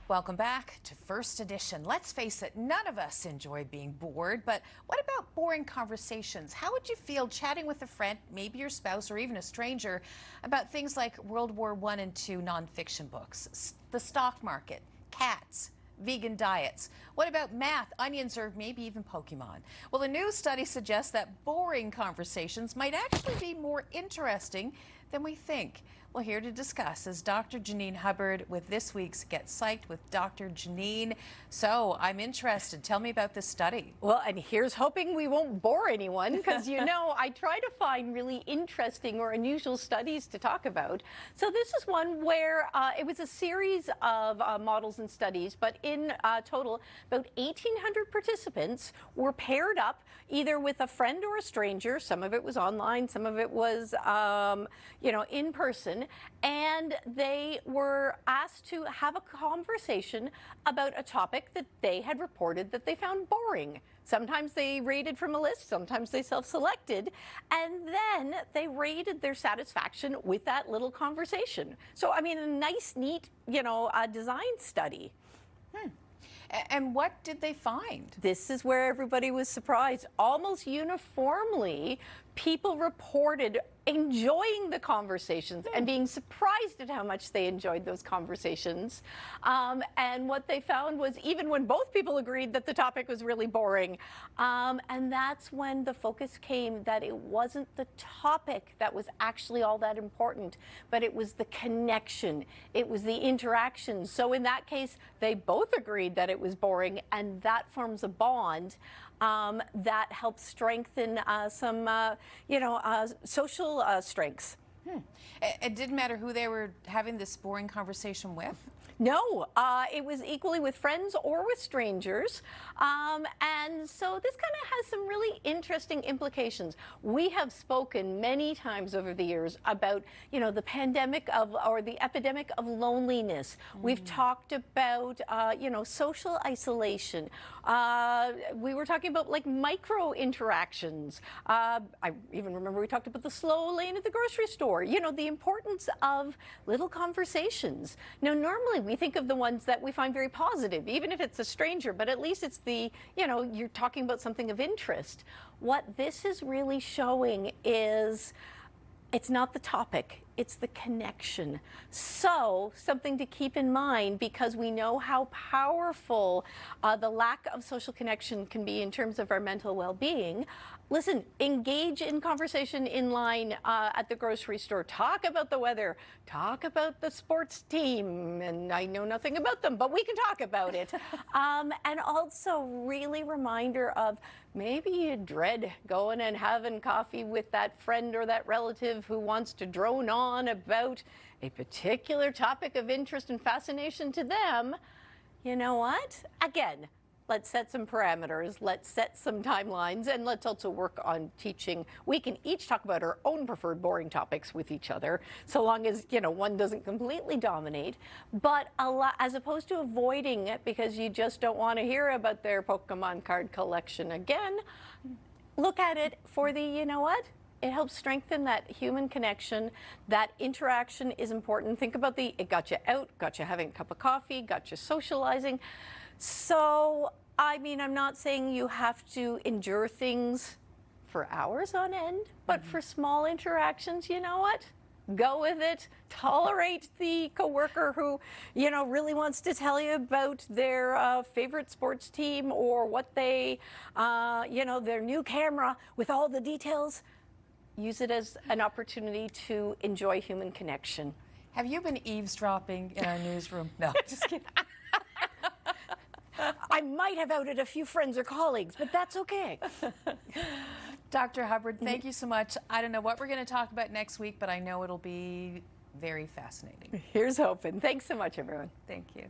Welcome back to First Edition. Let's face it, none of us enjoy being bored, but what about boring conversations? How would you feel chatting with a friend, maybe your spouse or even a stranger, about things like World War I and II nonfiction books, the stock market, cats, vegan diets? What about math, onions, or maybe even Pokemon? Well, a new study suggests that boring conversations might actually be more interesting than we think. Well, here to discuss is Dr. Janine Hubbard with this week's Get Psyched with Dr. Janine. So I'm interested. Tell me about this study. Well, and here's hoping we won't bore anyone, because I try to find really interesting or unusual studies to talk about. So this is one where it was a series of models and studies, but in total, about 1,800 participants were paired up either with a friend or a stranger. Some of it was online, some of it was, in person. And they were asked to have a conversation about a topic that they had reported that they found boring. Sometimes they rated from a list, sometimes they self-selected, and then they rated their satisfaction with that little conversation. So, I mean, a nice, neat, design study. And what did they find? This is where everybody was surprised. Almost uniformly, people reported enjoying the conversations and being surprised at how much they enjoyed those conversations. And what they found was even when both people agreed that the topic was really boring, and that's when the focus came that it wasn't the topic that was actually all that important, but it was the connection, it was the interaction. So in that case, they both agreed that it was boring, and that forms a bond that helps strengthen some, social strengths. It didn't matter who they were having this boring conversation with? No, it was equally with friends or with strangers. And so this kind of has some really interesting implications. We have spoken many times over the years about, the pandemic or the epidemic of loneliness. We've talked about, social isolation. We were talking about like micro interactions. I even remember we talked about the slow lane at the grocery store. The importance of little conversations. Now, normally we think of the ones that we find very positive, even if it's a stranger, but at least it's the, you're talking about something of interest. What this is really showing is it's not the topic, it's the connection. So something to keep in mind, because we know how powerful the lack of social connection can be in terms of our mental well-being. Listen, engage in conversation in line at the grocery store. Talk about the weather. Talk about the sports team. And I know nothing about them, but we can talk about it. And also really reminder of maybe you dread going and having coffee with that friend or that relative who wants to drone on about a particular topic of interest and fascination to them. You know what? Again, let's set some parameters, let's set some timelines, and let's also work on teaching. We can each talk about our own preferred boring topics with each other, so long as, one doesn't completely dominate. But as opposed to avoiding it because you just don't want to hear about their Pokemon card collection again, look at it for the, it helps strengthen that human connection. That interaction is important. Think about it got you out, got you having a cup of coffee, got you socializing. So, I'm not saying you have to endure things for hours on end, but for small interactions, you know what? Go with it. Tolerate the coworker who, really wants to tell you about their favorite sports team or what they, their new camera with all the details. Use it as an opportunity to enjoy human connection. Have you been eavesdropping in our newsroom? No, just kidding. I might have outed a few friends or colleagues, but that's okay. Dr. Hubbard, thank you so much. I don't know what we're going to talk about next week, but I know it'll be very fascinating. Here's hoping. Thanks so much, everyone. Thank you.